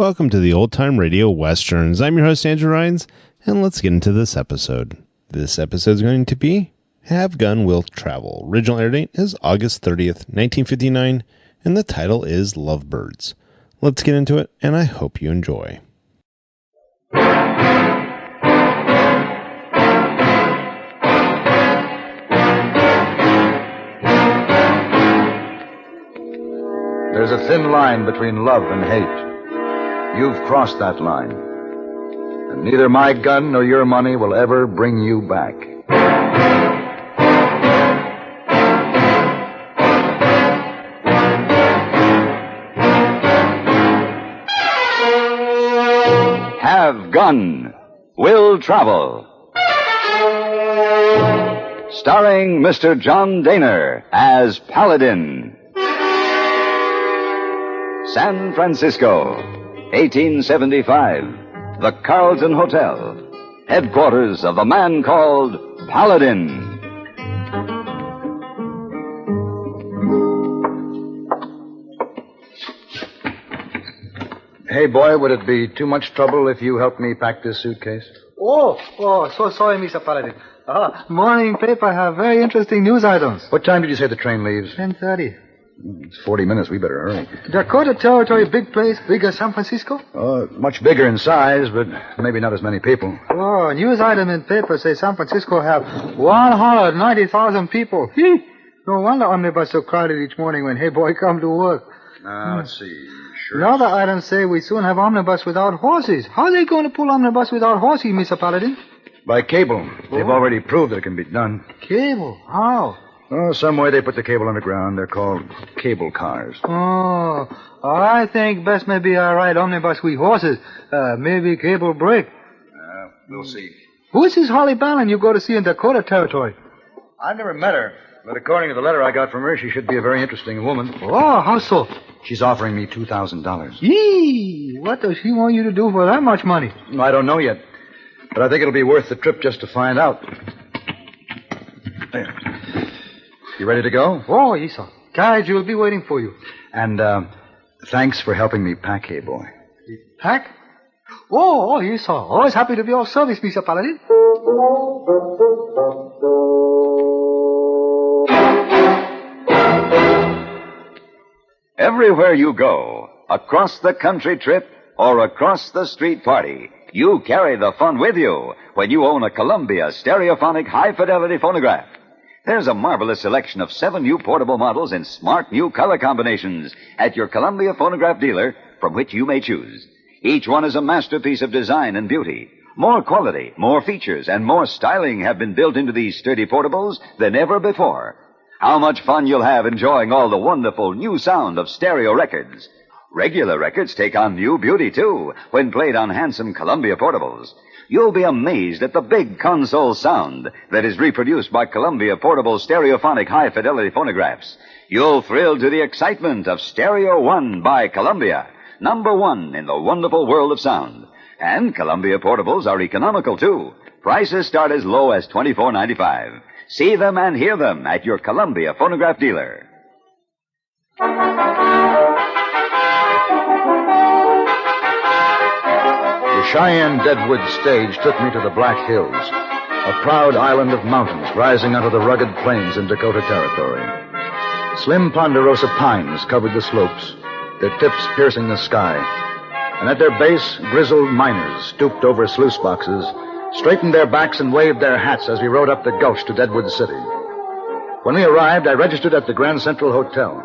Welcome to the Old Time Radio Westerns. I'm your host, Andrew Rhynes, and let's get into this episode. This episode is going to be Have Gun Will Travel. Original air date is August 30th, 1959, and the title is Lovebirds. Let's get into it, and I hope you enjoy. There's a thin line between love and hate. You've crossed that line. And neither my gun nor your money will ever bring you back. Have Gun Will Travel. Starring Mr. John Dehner as Paladin. San Francisco, 1875. The Carlton Hotel, headquarters of the man called Paladin. Hey, boy, would it be too much trouble if you helped me pack this suitcase? Oh, so sorry, Mr. Paladin. Morning paper have very interesting news items. What time did you say the train leaves? 10:30. It's 40 minutes. We better hurry. Dakota Territory, big place, bigger as San Francisco? Much bigger in size, but maybe not as many people. Oh, news item in paper say San Francisco have 190,000 people. No wonder omnibus so crowded each morning when Heyboy come to work. Let's see. Sure. Another item say we soon have omnibus without horses. How are they going to pull omnibus without horses, Mr. Paladin? By cable. They've already proved that it can be done. Cable? How? Oh, some way they put the cable underground. They're called cable cars. Oh, I think best maybe I ride omnibus with horses. Maybe cable break. We'll see. Who is this Holly Bannon you go to see in Dakota Territory? I've never met her, but according to the letter I got from her, she should be a very interesting woman. Oh, how so? She's offering me $2,000. Yee! What does she want you to do for that much money? I don't know yet, but I think it'll be worth the trip just to find out. There. You ready to go? Oh, yes, sir. Carriage will be waiting for you. And, thanks for helping me pack, hey boy. Pack? Oh, yes, sir. Always happy to be of service, Mr. Paladin. Everywhere you go, across the country trip or across the street party, you carry the fun with you when you own a Columbia stereophonic high-fidelity phonograph. There's a marvelous selection of 7 new portable models in smart new color combinations at your Columbia phonograph dealer from which you may choose. Each one is a masterpiece of design and beauty. More quality, more features, and more styling have been built into these sturdy portables than ever before. How much fun you'll have enjoying all the wonderful new sound of stereo records. Regular records take on new beauty, too, when played on handsome Columbia portables. You'll be amazed at the big console sound that is reproduced by Columbia portable stereophonic high-fidelity phonographs. You'll thrill to the excitement of Stereo One by Columbia, #1 in the wonderful world of sound. And Columbia portables are economical, too. Prices start as low as $24.95. See them and hear them at your Columbia phonograph dealer. The Cheyenne Deadwood stage took me to the Black Hills, a proud island of mountains rising out of the rugged plains in Dakota Territory. Slim ponderosa pines covered the slopes, their tips piercing the sky. And at their base, grizzled miners stooped over sluice boxes, straightened their backs and waved their hats as we rode up the gulch to Deadwood City. When we arrived, I registered at the Grand Central Hotel.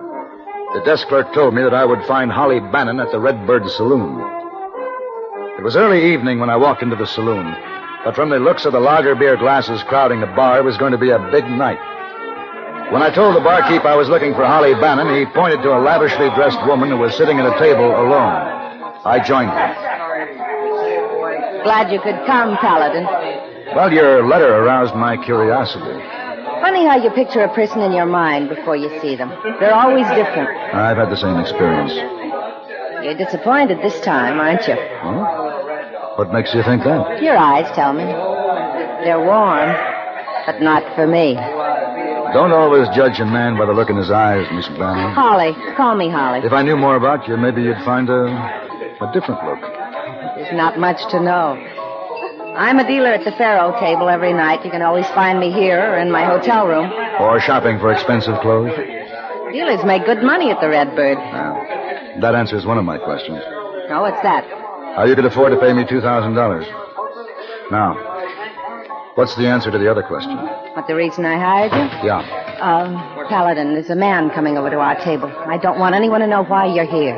The desk clerk told me that I would find Holly Bannon at the Redbird Saloon. It was early evening when I walked into the saloon, but from the looks of the lager beer glasses crowding the bar, it was going to be a big night. When I told the barkeep I was looking for Holly Bannon, he pointed to a lavishly dressed woman who was sitting at a table alone. I joined her. Glad you could come, Paladin. Well, your letter aroused my curiosity. Funny how you picture a person in your mind before you see them. They're always different. I've had the same experience. You're disappointed this time, aren't you? Huh? What makes you think that? Your eyes tell me. They're warm, but not for me. Don't always judge a man by the look in his eyes, Miss Bannon. Holly. Call me Holly. If I knew more about you, maybe you'd find a A different look. There's not much to know. I'm a dealer at the faro table every night. You can always find me here or in my hotel room. Or shopping for expensive clothes? Dealers make good money at the Redbird. Well, that answers one of my questions. Oh, what's that? How you could afford to pay me $2,000. Now, what's the answer to the other question? What, the reason I hired you? Yeah. Paladin, there's a man coming over to our table. I don't want anyone to know why you're here.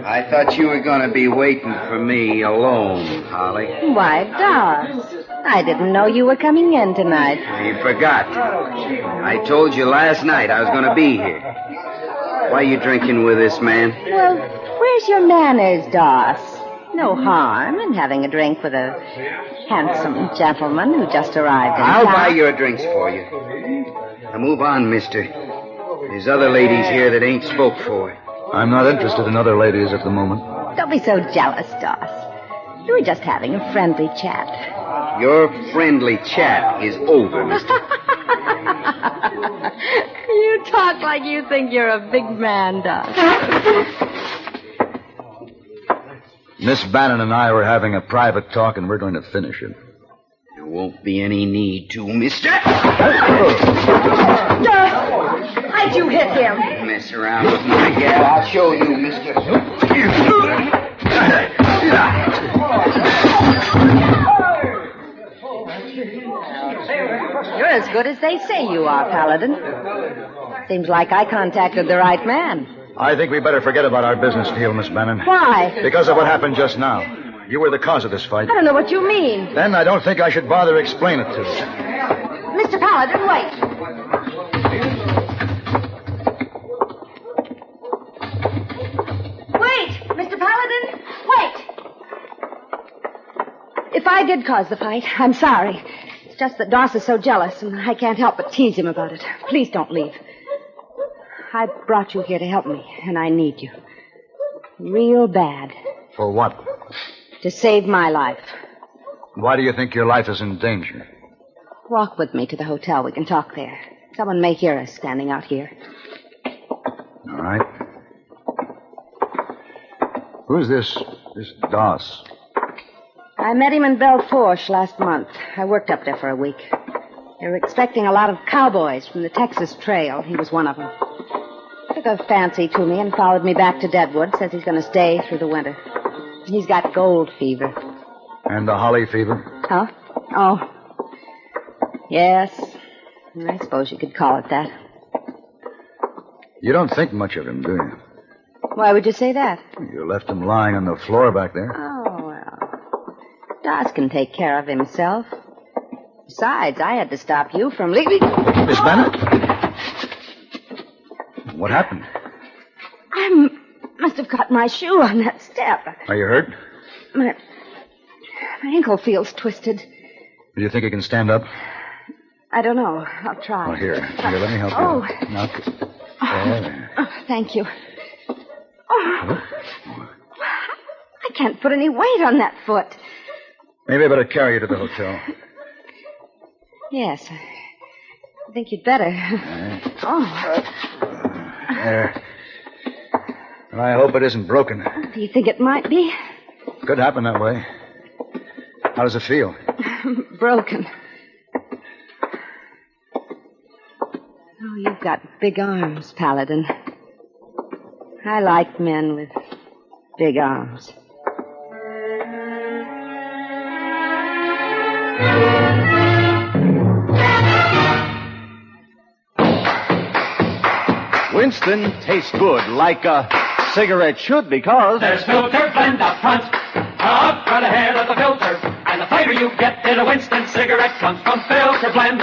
I thought you were going to be waiting for me alone, Holly. Why, Doss, I didn't know you were coming in tonight. You forgot. I told you last night I was going to be here. Why are you drinking with this man? Well, where's your manners, Doss? No harm in having a drink with a handsome gentleman who just arrived in I'll town. buy your drinks for you. Now move on, mister. There's other ladies here that ain't spoke for. I'm not interested in other ladies at the moment. Don't be so jealous, Doss. You were just having a friendly chat. Your friendly chat is over, mister. You talk like you think you're a big man, Doss. Miss Bannon and I were having a private talk, and we're going to finish it. There won't be any need to, mister. Why'd you hit him? Mess around with my gal. I'll show you, mister. You're as good as they say you are, Paladin. Seems like I contacted the right man. I think we better forget about our business deal, Miss Bannon. Why? Because of what happened just now. You were the cause of this fight. I don't know what you mean. Then I don't think I should bother explain it to you. Mr. Paladin, wait. Wait, Mr. Paladin, wait. If I did cause the fight, I'm sorry. It's just that Doss is so jealous, and I can't help but tease him about it. Please don't leave. I brought you here to help me, and I need you. Real bad. For what? To save my life. Why do you think your life is in danger? Walk with me to the hotel. We can talk there. Someone may hear us standing out here. All right. Who's this Doss? I met him in Belfourche last month. I worked up there for a week. They were expecting a lot of cowboys from the Texas Trail. He was one of them. Took a fancy to me and followed me back to Deadwood. Says he's going to stay through the winter. He's got gold fever. And the holly fever? Huh? Oh. Yes. I suppose you could call it that. You don't think much of him, do you? Why would you say that? You left him lying on the floor back there. Oh, well. Doss can take care of himself. Besides, I had to stop you from leaving. Miss Bannon? What happened? I must have cut my shoe on that step. Are you hurt? My ankle feels twisted. Do you think you can stand up? I don't know. I'll try. Oh, here, let me help Oh. you. Now, there. Oh, thank you. Oh. I can't put any weight on that foot. Maybe I better carry you to the hotel. Yes. I think you'd better. Oh. There. Well, I hope it isn't broken. Do you think it might be? Could happen that way. How does it feel? Broken. Oh, you've got big arms, Paladin. I like men with big arms. Winston tastes good like a cigarette should because there's filter blend up front ahead of the filter. And the flavor you get in a Winston cigarette comes from filter blend.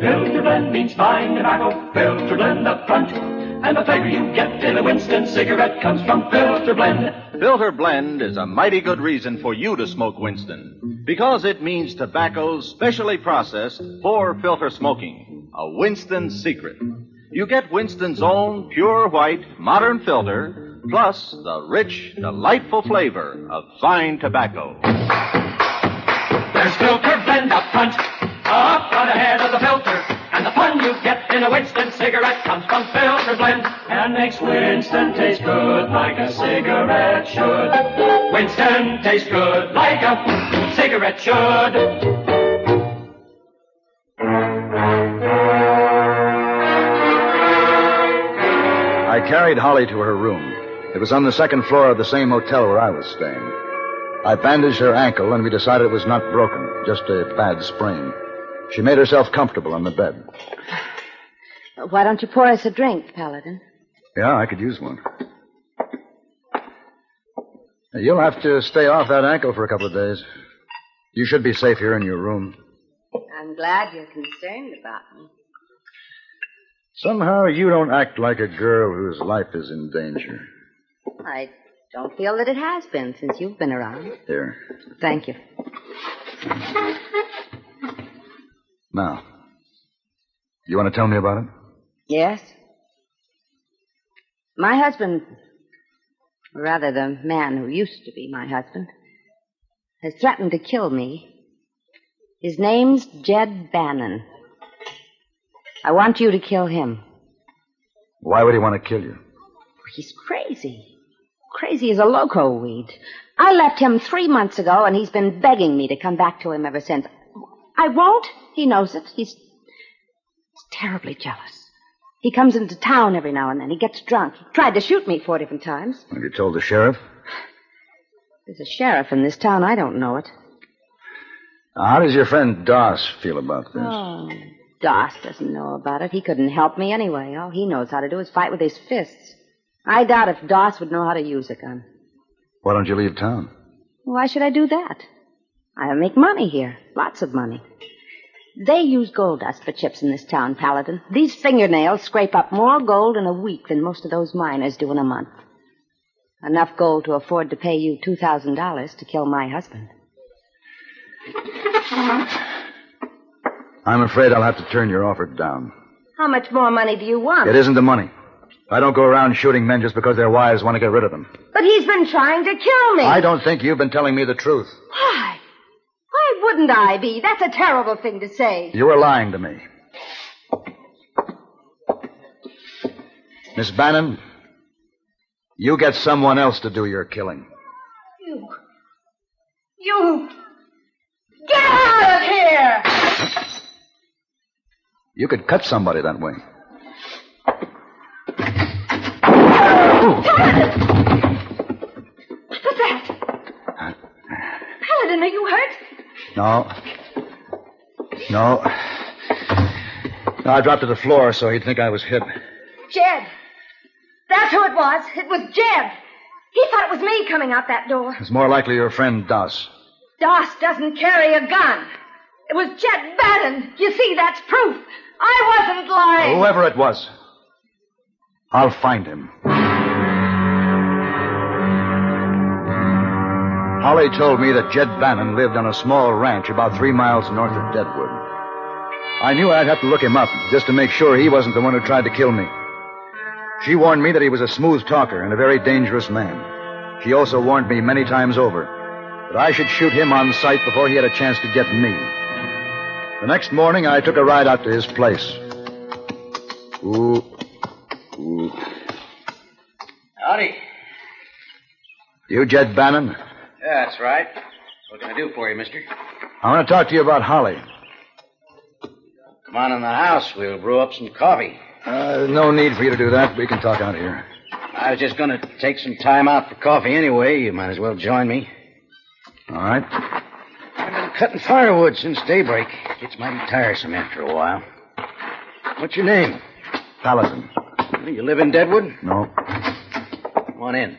Filter blend means fine tobacco. Filter blend up front. And the flavor you get in a Winston cigarette comes from filter blend. Filter blend is a mighty good reason for you to smoke Winston. Because it means tobacco's specially processed for filter smoking. A Winston secret. You get Winston's own pure white modern filter, plus the rich, delightful flavor of fine tobacco. There's filter blend up front ahead of the filter. And And the fun you get in a Winston cigarette comes from filter blend and makes Winston taste good like a cigarette should. Winston tastes good like a cigarette should. I carried Holly to her room. It was on the second floor of the same hotel where I was staying. I bandaged her ankle, and we decided it was not broken, just a bad sprain. She made herself comfortable on the bed. Why don't you pour us a drink, Paladin? Yeah, I could use one. You'll have to stay off that ankle for a couple of days. You should be safe here in your room. I'm glad you're concerned about me. Somehow you don't act like a girl whose life is in danger. I don't feel that it has been since you've been around. Here. Thank you. Now, you want to tell me about it? Yes? My husband, or rather the man who used to be my husband, has threatened to kill me. His name's Jed Bannon. I want you to kill him. Why would he want to kill you? He's crazy. Crazy as a loco weed. I left him 3 months ago, and he's been begging me to come back to him ever since. I won't. He knows it. He's terribly jealous. He comes into town every now and then. He gets drunk. He tried to shoot me 4 different times. Have you told the sheriff? There's a sheriff in this town. I don't know it. How does your friend Doss feel about this? Oh, Doss doesn't know about it. He couldn't help me anyway. All he knows how to do is fight with his fists. I doubt if Doss would know how to use a gun. Why don't you leave town? Why should I do that? I make money here. Lots of money. They use gold dust for chips in this town, Paladin. These fingernails scrape up more gold in a week than most of those miners do in a month. Enough gold to afford to pay you $2,000 to kill my husband. I'm afraid I'll have to turn your offer down. How much more money do you want? It isn't the money. I don't go around shooting men just because their wives want to get rid of them. But he's been trying to kill me. I don't think you've been telling me the truth. Why? Why wouldn't I be? That's a terrible thing to say. You were lying to me. Miss Bannon, you get someone else to do your killing. You... Get out of here! You could cut somebody that way. What was that? Paladin, are you hurt? No. No, I dropped to the floor so he'd think I was hit. Jed. That's who it was. It was Jed. He thought it was me coming out that door. It's more likely your friend Doss. Doss doesn't carry a gun. It was Jed Bannon. You see, that's proof. I wasn't lying. Whoever it was, I'll find him. Holly told me that Jed Bannon lived on a small ranch about 3 miles north of Deadwood. I knew I'd have to look him up just to make sure he wasn't the one who tried to kill me. She warned me that he was a smooth talker and a very dangerous man. She also warned me many times over that I should shoot him on sight before he had a chance to get me. The next morning, I took a ride out to his place. Ooh. Howdy. You Jed Bannon? Yeah, that's right. What can I do for you, mister? I want to talk to you about Holly. Come on in the house. We'll brew up some coffee. No need for you to do that. We can talk out here. I was just going to take some time out for coffee anyway. You might as well join me. All right. I've been cutting firewood since daybreak. It's mighty tiresome after a while. What's your name? Paladin. You live in Deadwood? No. Come on in.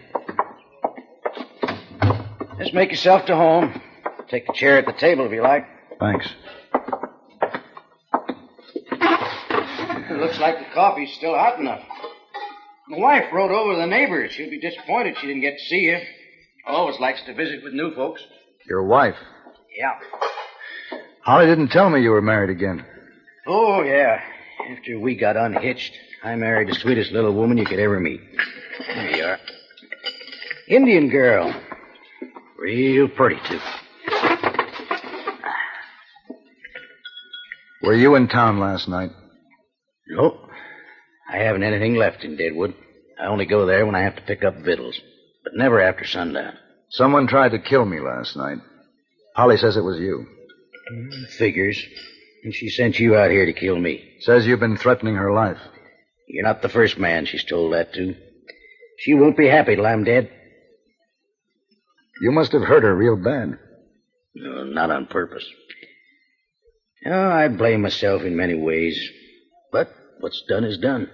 Just make yourself to home. Take a chair at the table if you like. Thanks. It looks like the coffee's still hot enough. My wife rode over to the neighbors. She'll be disappointed she didn't get to see you. Always likes to visit with new folks. Your wife? Yeah. Holly didn't tell me you were married again. Oh, yeah. After we got unhitched, I married the sweetest little woman you could ever meet. There you are. Indian girl. Real pretty, too. Were you in town last night? I haven't anything left in Deadwood. I only go there when I have to pick up victuals, but never after sundown. Someone tried to kill me last night. Holly says it was you. Figures. And she sent you out here to kill me. Says you've been threatening her life. You're not the first man she's told that to. She won't be happy till I'm dead. You must have hurt her real bad. No, not on purpose. Oh, I blame myself in many ways. But what's done is done.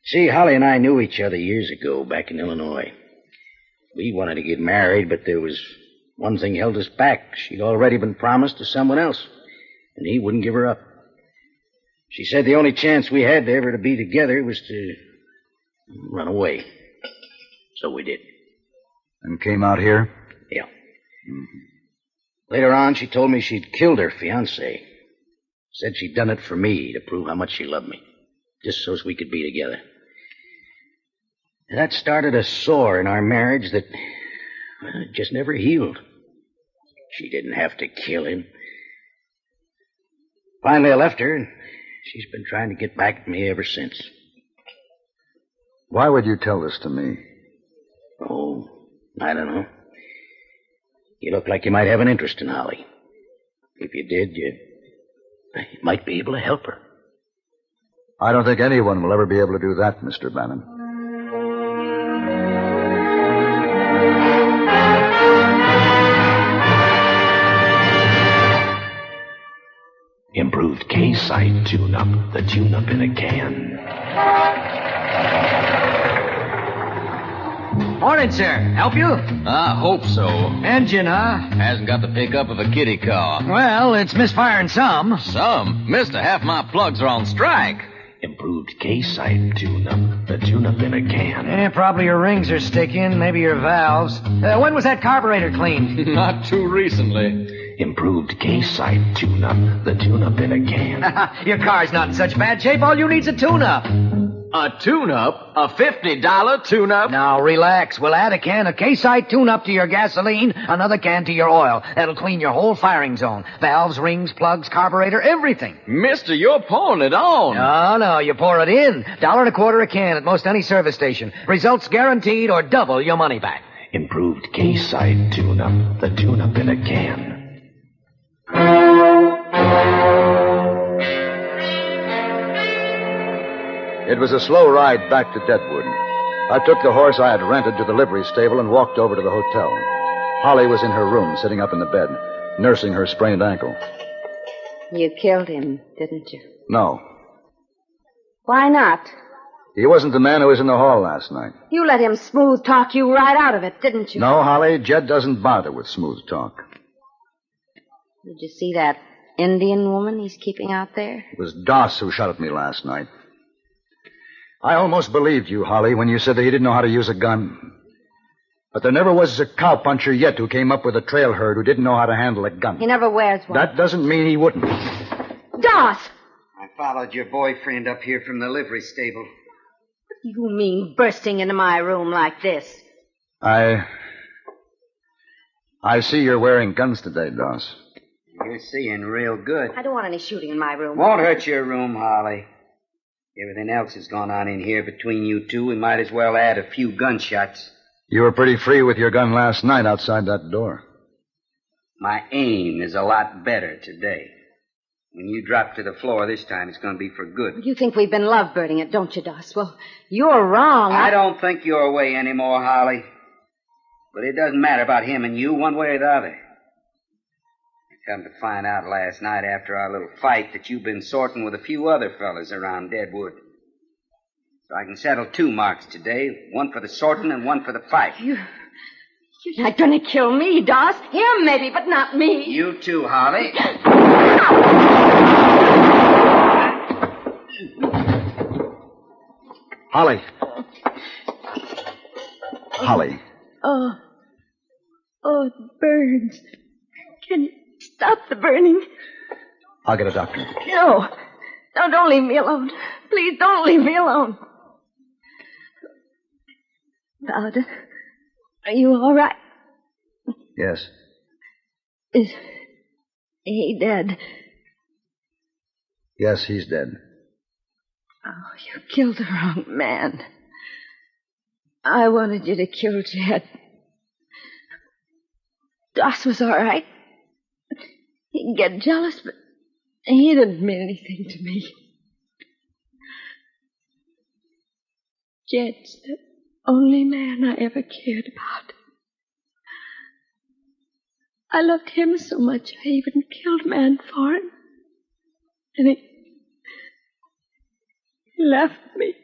See, Holly and I knew each other years ago back in Illinois. We wanted to get married, but there was one thing held us back. She'd already been promised to someone else, and he wouldn't give her up. She said the only chance we had ever to be together was to run away. So we did. And came out here? Yeah. Mm-hmm. Later on, she told me she'd killed her fiancé. Said she'd done it for me, to prove how much she loved me. Just so we could be together. That started a sore in our marriage that just never healed. She didn't have to kill him. Finally, I left her, and she's been trying to get back at me ever since. Why would you tell this to me? Oh, I don't know. You look like you might have an interest in Holly. If you did, you might be able to help her. I don't think anyone will ever be able to do that, Mr. Bannon. Improved K-Site tune-up, the tune-up in a can. Morning, sir. Help you? I hope so. Engine, huh? Hasn't got the pickup of a kitty car. Well, it's misfiring some. Some? Mister, half my plugs are on strike. Improved K-Site tune-up, the tune-up in a can. Yeah, probably your rings are sticking, maybe your valves. When was that carburetor cleaned? Not too recently. Improved K-Site tune-up, the tune-up in a can. Your car's not in such bad shape. All you need's a tune-up. A tune-up? A $50 tune-up? Now, relax. We'll add a can of K-Site tune-up to your gasoline, another can to your oil. That'll clean your whole firing zone. Valves, rings, plugs, carburetor, everything. Mister, you're pouring it on. No, you pour it in. $1.25 a can at most any service station. Results guaranteed or double your money back. Improved K-Site tune-up, the tune-up in a can. It was a slow ride back to Deadwood. I took the horse I had rented to the livery stable and walked over to the hotel. Holly was in her room, sitting up in the bed, nursing her sprained ankle. You killed him, didn't you? No. Why not? He wasn't the man who was in the hall last night. You let him smooth talk you right out of it, didn't you? No, Holly, Jed doesn't bother with smooth talk. Did you see that Indian woman he's keeping out there? It was Doss who shot at me last night. I almost believed you, Holly, when you said that he didn't know how to use a gun. But there never was a cowpuncher yet who came up with a trail herd who didn't know how to handle a gun. He never wears one. That doesn't mean he wouldn't. Doss! I followed your boyfriend up here from the livery stable. What do you mean, bursting into my room like this? I see you're wearing guns today, Doss. You're seeing real good. I don't want any shooting in my room. Won't hurt your room, Holly. Everything else has gone on in here between you two. We might as well add a few gunshots. You were pretty free with your gun last night outside that door. My aim is a lot better today. When you drop to the floor this time, it's going to be for good. You think we've been loveboarding it, don't you, Doss? Well, you're wrong. I don't think your way anymore, Holly. But it doesn't matter about him and you, one way or the other. I come to find out last night after our little fight that you've been sorting with a few other fellas around Deadwood. So I can settle 2 marks today, one for the sorting and one for the fight. You're not going to kill me, Doss. Him, maybe, but not me. You too, Holly. Holly. Holly. Oh, it burns. Can you stop the burning? I'll get a doctor. No, don't leave me alone. Please don't leave me alone. Paladin, are you all right? Yes. Is he dead? Yes, he's dead. Oh, you killed the wrong man. I wanted you to kill Jed. Doss was all right. He'd get jealous, but he didn't mean anything to me. Jed's the only man I ever cared about. I loved him so much I even killed a man for him. And he left me.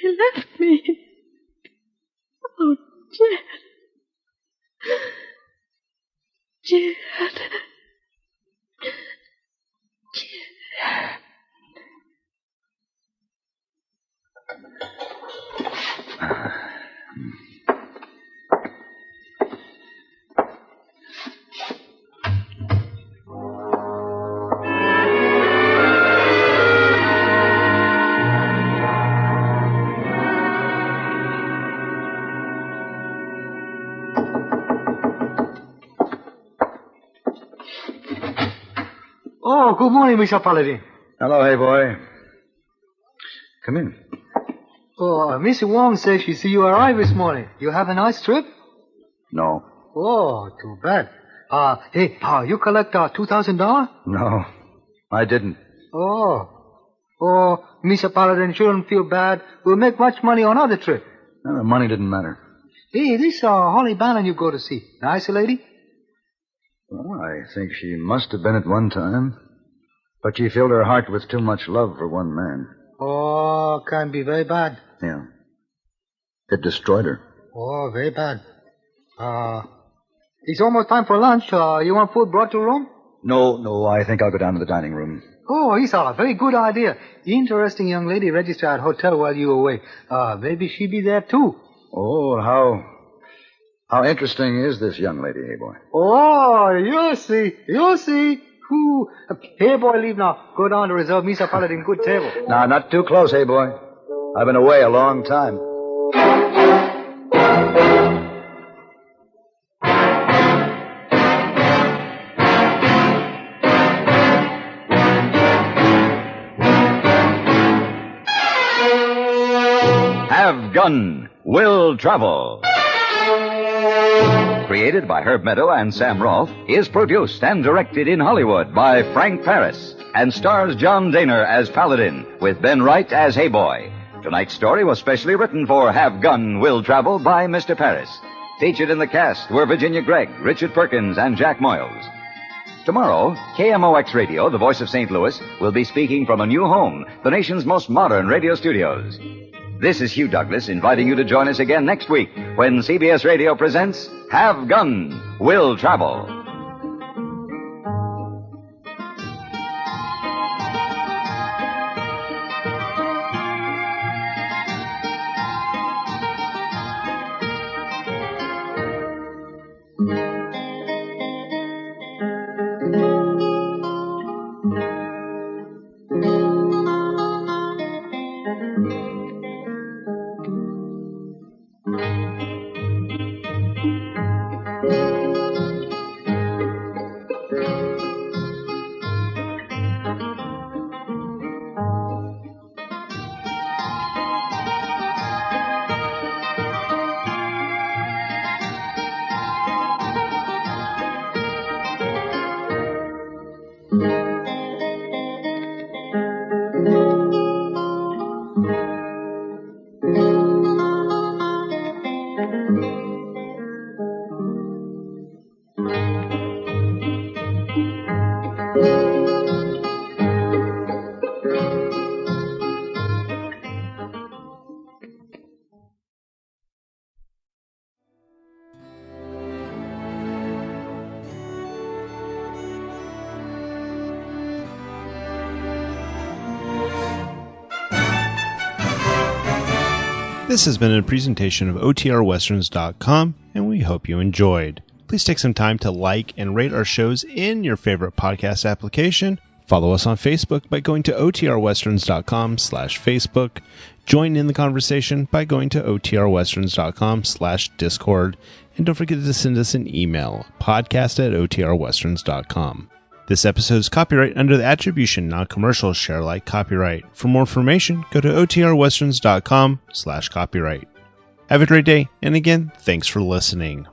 He left me. Oh, Jed. Jed. Jed. Oh, good morning, Mr. Paladin. Hello, Heyboy. Come in. Oh, Miss Wong says she see you arrive this morning. You have a nice trip? No. Oh, too bad. Hey, you collect $2,000? No, I didn't. Oh, Mr. Paladin shouldn't feel bad. We'll make much money on other trip. No, the money didn't matter. Hey, this Holly Bannon you go to see. Nice lady? Well, I think she must have been at one time. But she filled her heart with too much love for one man. Oh, can be very bad. Yeah. It destroyed her. Oh, very bad. It's almost time for lunch. You want food brought to room? No, I think I'll go down to the dining room. Oh, it's a very good idea. Interesting young lady registered at hotel while you were away. Maybe she be there too. Oh, how interesting is this young lady, Heyboy? Oh, you'll see. Ooh. Hey, boy, leave now. Go down to reserve Mr. Paladin good table. Now, not too close, Heyboy. I've been away a long time. Have Gun Will Travel. Created by Herb Meadow and Sam Rolfe, is produced and directed in Hollywood by Frank Paris and stars John Dehner as Paladin with Ben Wright as Heyboy. Tonight's story was specially written for Have Gun Will Travel by Mr. Paris. Featured in the cast were Virginia Gregg, Richard Perkins, and Jack Moyles. Tomorrow, KMOX Radio, the voice of St. Louis, will be speaking from a new home, the nation's most modern radio studios. This is Hugh Douglas inviting you to join us again next week when CBS Radio presents Have Gun Will Travel. This has been a presentation of OTRWesterns.com, and we hope you enjoyed. Please take some time to like and rate our shows in your favorite podcast application. Follow us on Facebook by going to OTRWesterns.com/Facebook. Join in the conversation by going to OTRWesterns.com/Discord. And don't forget to send us an email, podcast@OTRWesterns.com. This episode is copyright under the attribution, non-commercial, share alike copyright. For more information, go to otrwesterns.com/copyright. Have a great day, and again, thanks for listening.